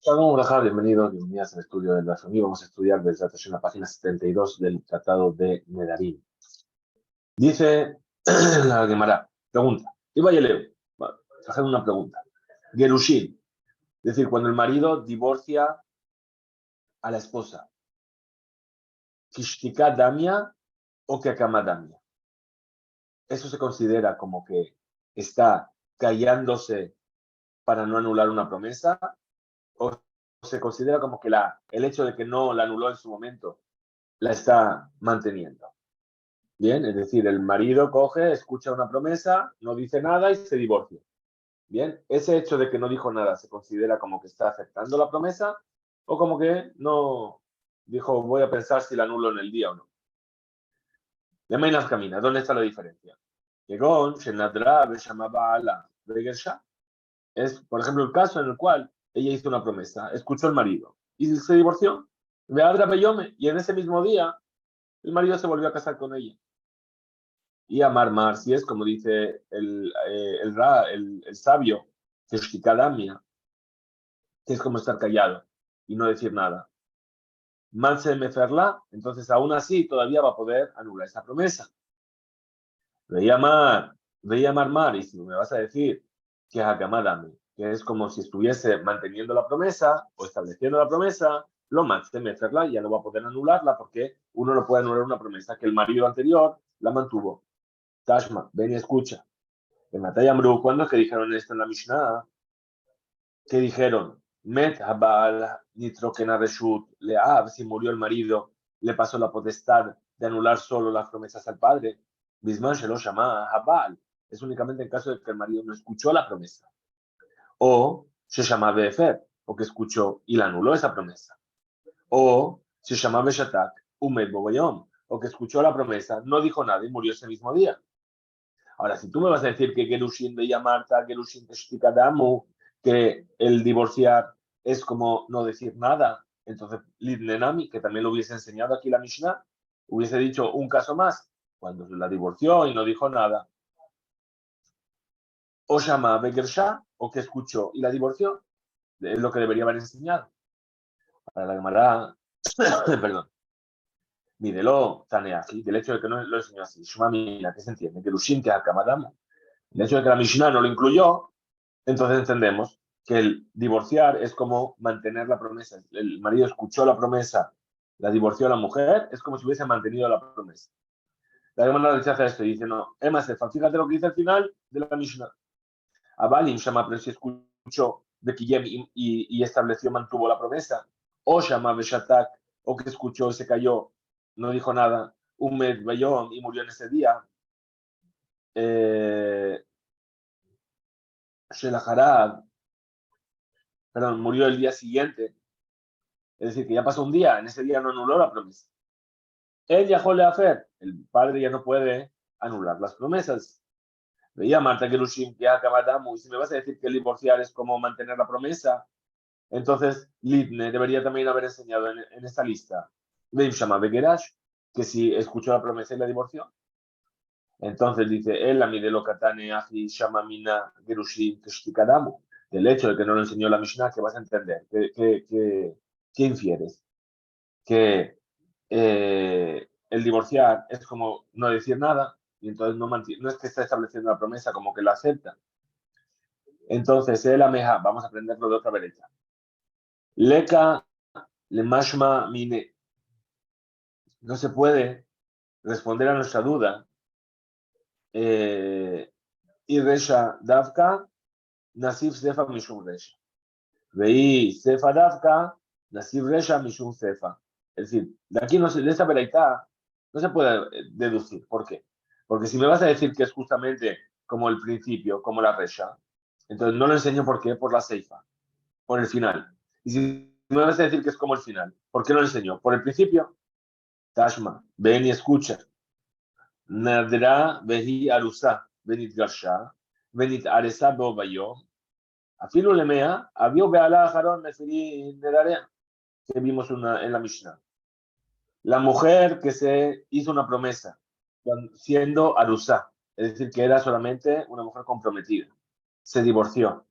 Shalom Brajá, bienvenidas al estudio de la familia. Vamos a estudiar desde la página 72 del Tratado de Nedarim. Dice la Gemara, pregunta, y vaya Leo, hacer una pregunta. Gerushin, es decir, cuando el marido divorcia a la esposa, Kishtika Damia o Kekama Damia. ¿Eso se considera como que está callándose para no anular una promesa? ¿O se considera como que el hecho de que no la anuló en su momento la está manteniendo? Bien, es decir, el marido coge, escucha una promesa, no dice nada y se divorcia. Bien, ese hecho de que no dijo nada se considera como que está aceptando la promesa o como que no dijo voy a pensar si la anulo en el día o no. De Mainas camina, ¿dónde está la diferencia? Llegó, Shenadra, llamaba a la Begersha. Es, por ejemplo, el caso en el cual ella hizo una promesa, escuchó al marido y se divorció. Y en ese mismo día el marido se volvió a casar con ella. Y amar, si es como dice el sabio, que es Shikadamia, que es como estar callado y no decir nada. Manse meferla, entonces aún así todavía va a poder anular esa promesa. Veía amar, y si me vas a decir que es Hakamadame, que es como si estuviese manteniendo la promesa o estableciendo la promesa, lo manse meferla ya no va a poder anularla porque uno no puede anular una promesa que el marido anterior la mantuvo. Tashma, ven y escucha. En Matay Amru, ¿cuándo es que dijeron esto en la Mishnah? ¿Qué dijeron? Met Habal Nitrokena Reshut Leab, si murió el marido, le pasó la potestad de anular solo las promesas al padre. Bisman se lo llama Habal. Es únicamente en caso de que el marido no escuchó la promesa. O se llama Befer, porque escuchó y la anuló esa promesa. O se llama Beshatak, Umed Bobayom, porque escuchó la promesa, no dijo nada y murió ese mismo día. Ahora, si tú me vas a decir que Gerushin de Yamarta, Gerushin de Shtikadamu, que el divorciar es como no decir nada, entonces Lidnenami, que también lo hubiese enseñado aquí la Mishnah, hubiese dicho un caso más, cuando la divorció y no dijo nada. O llama Begersha, o que escuchó y la divorció, es lo que debería haber enseñado. Para la Gemara, perdón, mídelo, Taneaki, del hecho de que no lo enseñó así, Shumamina, que se entiende, Gerushin que Akamadamo. El hecho de que la Mishnah no lo incluyó, entonces entendemos que el divorciar es como mantener la promesa. El marido escuchó la promesa, la divorció a la mujer, es como si hubiese mantenido la promesa. La hermana rechaza esto y dice, no, Emma Stefan, fíjate lo que dice al final de la Mishnah. Abalim llama, pero si escuchó de Kiyem y estableció, mantuvo la promesa. O llama Beshatak, o que escuchó y se cayó, no dijo nada. Umed Bayom y murió en ese día. Shelaharad, perdón, murió el día siguiente. Es decir, que ya pasó un día, en ese día no anuló la promesa. Él ya jole a hacer, el padre ya no puede anular las promesas. Veía Marta Gerushim que acabadamu, y si me vas a decir que el divorciar es como mantener la promesa, entonces Lidne debería también haber enseñado en esta lista. Veim Shama Begerash, que si escuchó la promesa y la divorció. Entonces dice, él la mide lo katane aji Shama Mina Gerushim Keshtikadamu. Del hecho de que no lo enseñó la Mishnah, que vas a entender, ¿qué infieres? Que el divorciar es como no decir nada y entonces no es que está estableciendo la promesa, como que la acepta. Entonces, el ameja, vamos a aprenderlo de otra derecha. Leka le mashma mine. No se puede responder a nuestra duda. Y resha davka, nasif sefa mishum resha. Veí sefa davka, nasif resha mishum sefa. Es decir, de aquí de esta veraitá no se puede deducir. ¿Por qué? Porque si me vas a decir que es justamente como el principio, como la resha, entonces no lo enseño por qué, por la seifa, por el final. Y si me vas a decir que es como el final, ¿por qué no lo enseño? Por el principio, Tashma, ven y escucha. Nadra vehi arusa, venit garsha, venit aresa bobayo. Afilo lemea, había beala jaron nefiri nedarea, que vimos en la Mishnah. La mujer que se hizo una promesa siendo Arusá, es decir, que era solamente una mujer comprometida, se divorció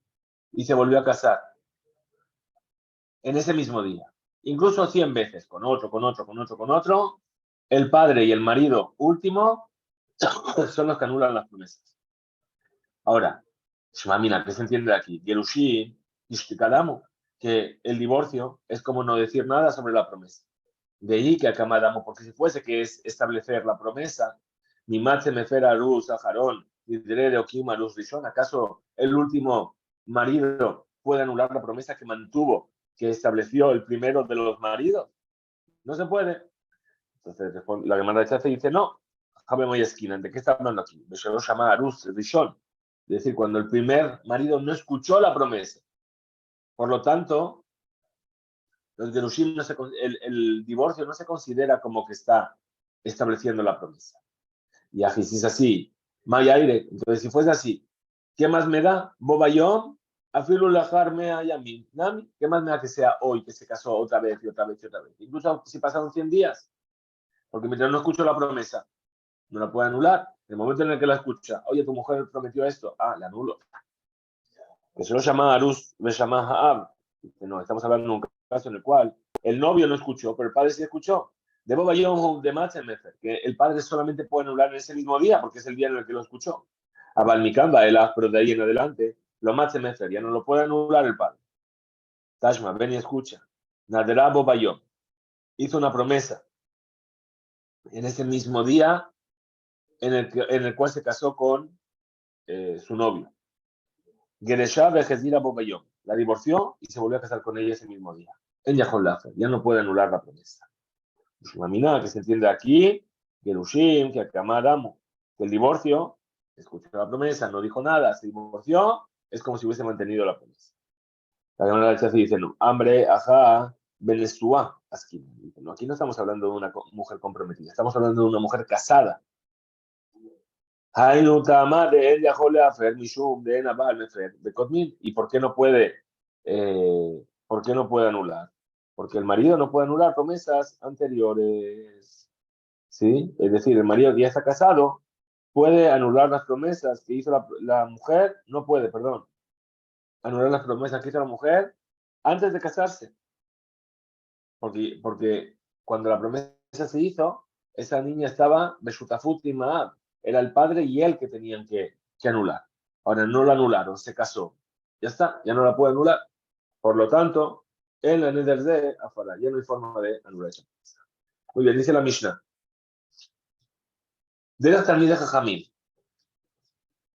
y se volvió a casar. en ese mismo día, incluso 100 veces, con otro, el padre y el marido último son los que anulan las promesas. Ahora, Shmamina, ¿qué se entiende de aquí? Yerushin, Ishtikadamu, que el divorcio es como no decir nada sobre la promesa. De ahí que Akamadamo, porque si fuese que es establecer la promesa, mi matze mefer aruz, ajarón, de okim aruz rishon, ¿acaso el último marido puede anular la promesa que mantuvo, que estableció el primero de los maridos? No se puede. Entonces la Gemara de Chafe dice, no, Jabe esquina, ¿de qué está hablando aquí? Se lo llama aruz rishon. Es decir, cuando el primer marido no escuchó la promesa. Por lo tanto, los Gerushim el divorcio no se considera como que está estableciendo la promesa. Y así, si es así, Maya aire. Entonces, si fuese así, ¿qué más me da? Bobayón, afilu lajarme a Yamin. Nami, ¿qué más me da que sea hoy, que se casó otra vez y otra vez y otra vez? Incluso si pasaron 100 días, porque mientras no escucho la promesa, no la puede anular. En el momento en el que la escucha, oye, tu mujer prometió esto, la anulo. Que se lo llama Arus, me llama Haab. No, estamos hablando de un caso en el cual el novio no escuchó, pero el padre sí escuchó. De Boba Yom de Matzemefer, que el padre solamente puede anular en ese mismo día, porque es el día en el que lo escuchó. A Balmikamba, pero de ahí en adelante, lo Matzemefer, ya no lo puede anular el padre. Tashma, ven y escucha. Nadera Boba Yom hizo una promesa en ese mismo día en el cual se casó con su novio. Geresha Vejezira Bobayón. La divorció y se volvió a casar con ella ese mismo día. En Yahol Lafer. Ya no puede anular la promesa. Shmamina, que se entiende aquí, Gerushim, que Akamadamo, que el divorcio, escuchó la promesa, no dijo nada, se divorció, es como si hubiese mantenido la promesa. La Gemara del Chafi dice, no, hambre, ajá, Benesúa, Askin. No, aquí no estamos hablando de una mujer comprometida, estamos hablando de una mujer casada. ¿Y por qué no puede, por qué no puede anular? Porque el marido no puede anular promesas anteriores. ¿Sí? Es decir, el marido que ya está casado puede anular las promesas que hizo la mujer, no puede, perdón, anular las promesas que hizo la mujer antes de casarse. Porque cuando la promesa se hizo, esa niña estaba Beshutafut y Maab. Era el padre y él que tenían que anular. Ahora no la anularon, se casó. Ya está, ya no la puede anular. Por lo tanto, en la Neder de afuera, ya no hay forma de anular esa promesa. Muy bien, dice la Mishnah. De las Talmidei Jajamim,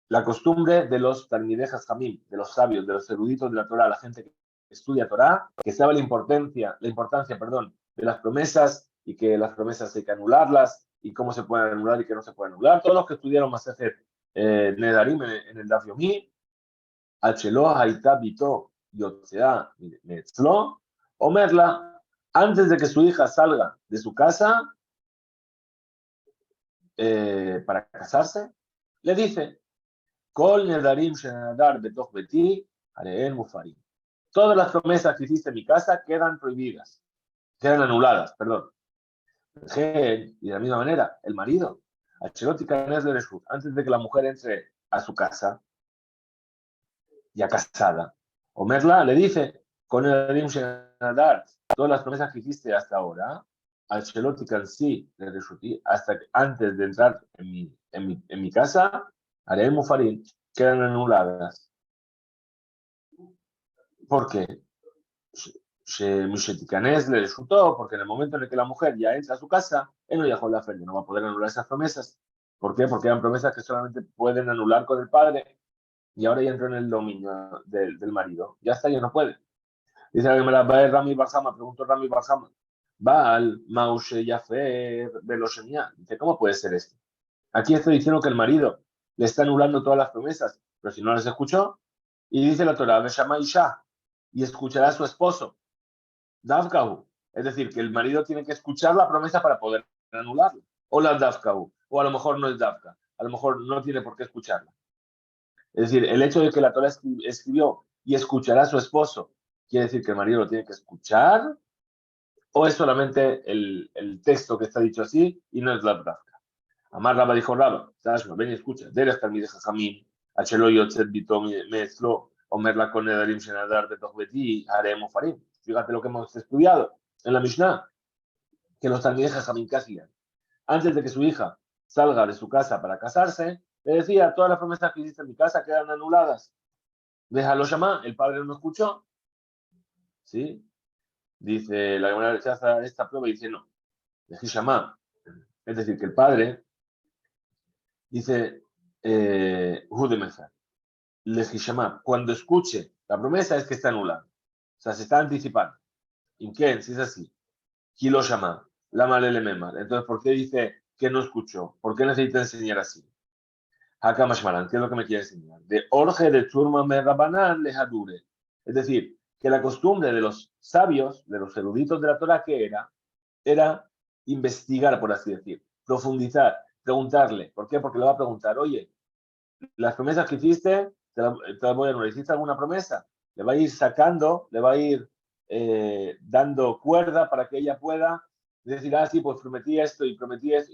la costumbre de los Talmidei Jajamim, de los sabios, de los eruditos de la Torah, la gente que estudia Torah, que sabe la importancia, de las promesas y que las promesas hay que anularlas y cómo se pueden anular y qué no se pueden anular. Todos los que estudiaron Masejet Nedarim en el Daf Yomi, Achelo Haita Bito Yotzea Metzlo, Omerla, antes de que su hija salga de su casa para casarse, le dice, Kol Nedarim Shenadar Betoch Beti, Areen Mufarim. Todas las promesas que hiciste en mi casa quedan prohibidas, quedan anuladas, perdón. Y de la misma manera, el marido, antes de que la mujer entre a su casa, ya casada, Omerla le dice, con el Arim Shenadar, todas las promesas que hiciste hasta ahora, al Shelotikan sí, hasta que antes de entrar en mi casa, haré Mufarim, quedan anuladas. ¿Por qué? Le resultó, porque en el momento en el que la mujer ya entra a su casa, él no dejó la fe, no va a poder anular esas promesas. ¿Por qué? Porque eran promesas que solamente pueden anular con el padre y ahora ya entró en el dominio del marido. Ya está, ya no puede. Dice la Gemara, va Rami Barjama, preguntó Rami Barjama, Baal, Maushe, Yafer, Beloshenia. Dice, ¿cómo puede ser esto? Aquí estoy diciendo que el marido le está anulando todas las promesas, pero si no las escuchó, y dice la Torah, Beshama Isha, y escuchará a su esposo. Dafkahu. Es decir, que el marido tiene que escuchar la promesa para poder anularla. O la Dafkahu. O a lo mejor no es Dafka. A lo mejor no tiene por qué escucharla. Es decir, el hecho de que la Torah escribió y escuchará a su esposo, ¿quiere decir que el marido lo tiene que escuchar? ¿O es solamente el texto que está dicho así y no es la Dafka? Amar Rabba dijo Rabba, ven y escucha. Deres Talmidei Jajamim, Achelo Yotzet Bitom Metzlo, Omer la Konedarim Shenadar Betoch Beti, Harem Ofarim. Fíjate lo que hemos estudiado en la Mishnah, que los talmidei jajamim ¿qué hacían? Antes de que su hija salga de su casa para casarse, le decía, todas las promesas que hiciste en mi casa quedan anuladas. Déjalo llamar, el padre no escuchó, ¿sí? Dice, la Gemara rechaza esta prueba y dice, no, dejé llamar. Es decir, que el padre dice, Judemejar, Lejishama, cuando escuche la promesa es que está anulada. O sea, se está anticipando. ¿En qué? Si es así. ¿Quién lo llama? La malele memar. Entonces, ¿por qué dice que no escuchó? ¿Por qué necesita enseñar así? Hakamashmaran, ¿qué es lo que me quiere enseñar? De Orge de Turma Merrabanan lejadure. Es decir, que la costumbre de los sabios, de los eruditos de la Torah, ¿qué era? Era investigar, por así decir, profundizar, preguntarle. ¿Por qué? Porque le va a preguntar, oye, las promesas que hiciste, te las voy a anular. ¿Hiciste alguna promesa? Le va a ir sacando, le va a ir dando cuerda para que ella pueda decir, ah, sí, pues prometí esto, y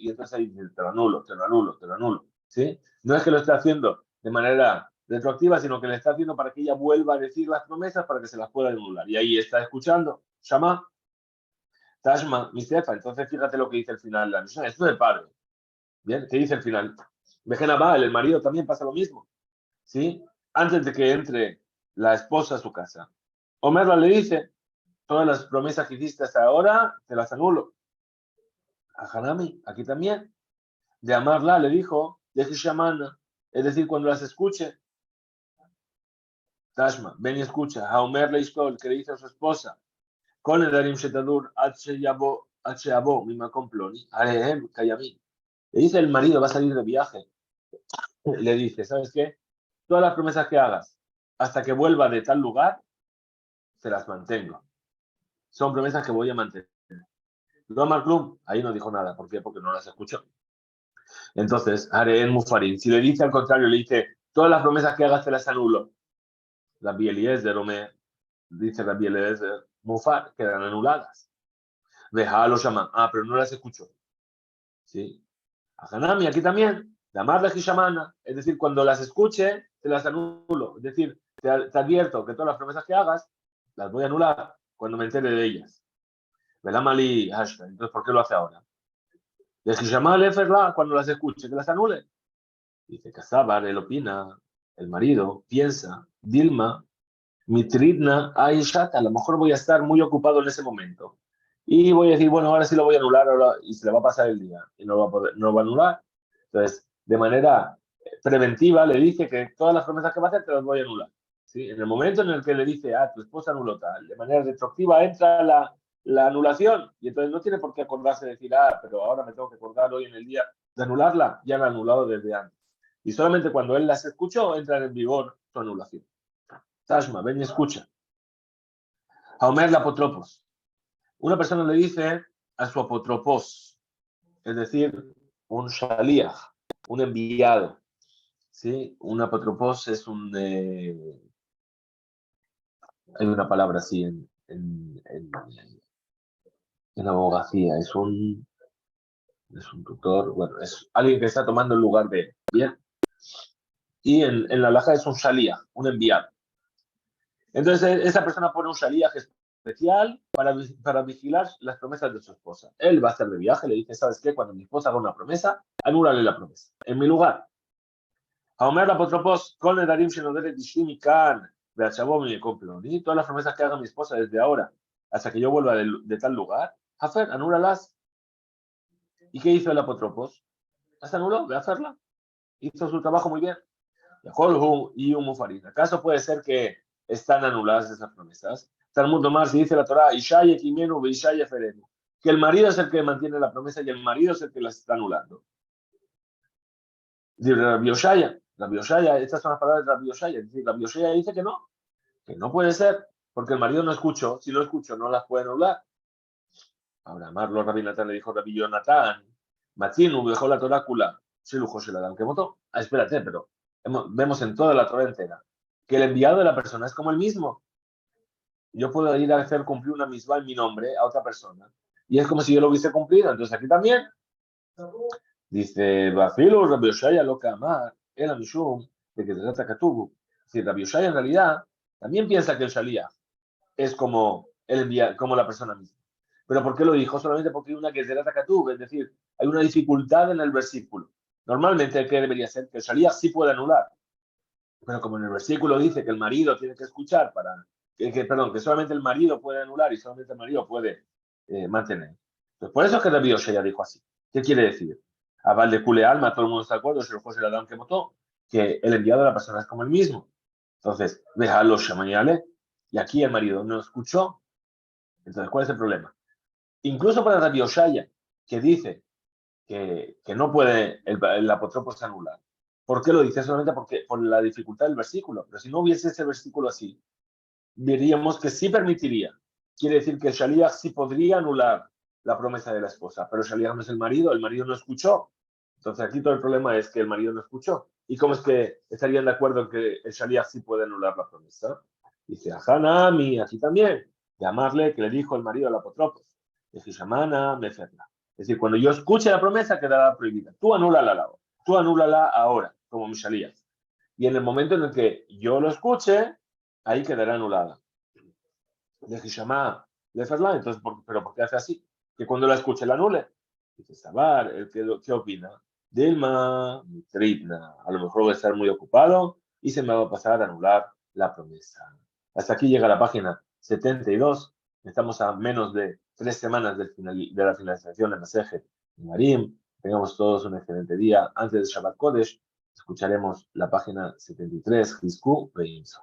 entonces ahí dice, te lo anulo, te lo anulo, te lo anulo. ¿Sí? No es que lo esté haciendo de manera retroactiva, sino que le está haciendo para que ella vuelva a decir las promesas para que se las pueda anular. Y ahí está escuchando, Shama, Tashma, mi cefa. Entonces fíjate lo que dice el final de la misión. Esto es el padre. Bien, ¿qué dice el final? Vejenabal, el marido también pasa lo mismo. ¿Sí? Antes de que entre la esposa a su casa. Omerla le dice, todas las promesas que hiciste hasta ahora, te las anulo. A Hanami, aquí también. De amarla le dijo, de Hishamana, es decir, cuando las escuche, Tashma, ven y escucha, a Omer le hizo el que le dice a su esposa, con el Darim Shetadur, H-Abo, Mima Comploni, Arehem, Kayami. Le dice el marido, va a salir de viaje. Le dice, ¿sabes qué? Todas las promesas que hagas hasta que vuelva de tal lugar, se las mantengo. Son promesas que voy a mantener. Omar Klum, ahí no dijo nada. ¿Por qué? Porque no las escuchó. Entonces, Areen Mufarin, si le dice al contrario, le dice, todas las promesas que hagas te las anulo. Rabbi Eliezer, dice Rabbi Eliezer, Mufar, quedan anuladas. Deja lo llaman. Ah, pero no las escuchó. ¿Sí? A Hanami, aquí también, la Marla Hishamana, es decir, cuando las escuche, te las anulo. Es decir, te advierto que todas las promesas que hagas, las voy a anular cuando me entere de ellas. Velamali hashtag. Entonces, ¿por qué lo hace ahora? De Hishamal Eferla, cuando las escuche, que las anule. Dice Casabar, él opina, el marido piensa, Dilma, Mitridna, Aishat, a lo mejor voy a estar muy ocupado en ese momento. Y voy a decir, bueno, ahora sí lo voy a anular, ahora, y se le va a pasar el día, y no no va a anular. Entonces, de manera preventiva, le dice que todas las promesas que va a hacer te las voy a anular. ¿Sí? En el momento en el que le dice, ah, tu esposa anuló tal, de manera retroactiva entra la anulación, y entonces no tiene por qué acordarse de decir, ah, pero ahora me tengo que acordar hoy en el día de anularla, ya la ha anulado desde antes. Y solamente cuando él las escuchó, entra en vigor su anulación. Tashma, ven y escucha. A Omer la apotropos. Una persona le dice a su apotropos, es decir, un shaliach, un enviado. ¿Sí? Un apotropos es un... hay una palabra así en abogacía, es un tutor, bueno, es alguien que está tomando el lugar de él. Bien. Y en la halajá es un shaliach, un enviado. Entonces, esa persona pone un shaliach especial para vigilar las promesas de su esposa. Él va a estar de viaje, le dice, ¿sabes qué? Cuando mi esposa haga una promesa, anúlale la promesa. En mi lugar. A Omer la apotropos, con el darim shenoderet dishimi kan, de achabom y comploni, todas las promesas que haga mi esposa desde ahora hasta que yo vuelva de tal lugar, hacer, anúlalas. ¿Y qué hizo el apotropos? Las anuló, de hacerla. Hizo su trabajo muy bien. Y un mufarín. ¿Acaso puede ser que están anuladas esas promesas? Talmud Omar, si dice la Torah, Ishaya Kimenu, Ishaya Ferenu, que el marido es el que mantiene la promesa y el marido es el que las está anulando. Dice Rabbi Oshaya, estas son las palabras de Rabbi Oshaya. Rabbi Oshaya dice que no puede ser, porque el marido no escuchó. Si lo escuchó, no las puede anular. Ahora, Marlo Rabbi Natán le dijo Rabbi Yonatán, Matzinu dejó la Torácula, se lujo se la dan que votó. Ah, espérate, pero vemos en toda la Torah entera que el enviado de la persona es como el mismo. Yo puedo ir a hacer cumplir una misma en mi nombre a otra persona y es como si yo lo hubiese cumplido. Entonces aquí también dice Bafilu Rabbi Yoshaya lo que amar el amishum de que se trata Katubu. Es decir, Rabbi Yoshaya en realidad también piensa que el Shalía es como como la persona misma. ¿Pero por qué lo dijo? Solamente porque hay una Gezerah Katuv, es decir, hay una dificultad en el versículo. Normalmente, ¿qué debería ser? Que el Shaliach sí puede anular. Pero como en el versículo dice que el marido tiene que escuchar perdón, que solamente el marido puede anular y solamente el marido puede mantener. Entonces, por eso es que Rabbi Oshaya dijo así. ¿Qué quiere decir? A Val de Kule Alma, todo el mundo está de acuerdo, si José Adán que votó, que el enviado de la persona es como el mismo. Entonces, déjalo Shamayale, y aquí el marido no escuchó. Entonces, ¿cuál es el problema? Incluso para Rabbi Oshaya, que dice que no puede el apótrofo anular. ¿Por qué lo dice? Solamente por la dificultad del versículo. Pero si no hubiese ese versículo así, diríamos que sí permitiría. Quiere decir que el Shaliach sí podría anular la promesa de la esposa, pero el Shaliach no es el marido no escuchó. Entonces aquí todo el problema es que el marido no escuchó. ¿Y cómo es que estarían de acuerdo en que el Shaliach sí puede anular la promesa? Dice, Hanami, aquí también, llamarle que le dijo el marido al apótrofo. Dice, Shamana, Meferla. Es decir, cuando yo escuche la promesa quedará prohibida. Tú anúlala ahora, como mi Shaliach. Y en el momento en el que yo lo escuche, ahí quedará anulada. De Hishama, de Ferla, entonces, ¿pero por qué hace así? Que cuando la escuche la anule. Dice, Sabar, ¿qué opina? Dilma, Mitritna, a lo mejor voy a estar muy ocupado y se me va a pasar a anular la promesa. Hasta aquí llega la página 72. Estamos a menos de 3 semanas de la finalización de Masejet Marim. Tengamos todos un excelente día. Antes de Shabbat Kodesh, escucharemos la página 73, Hizku Beimso.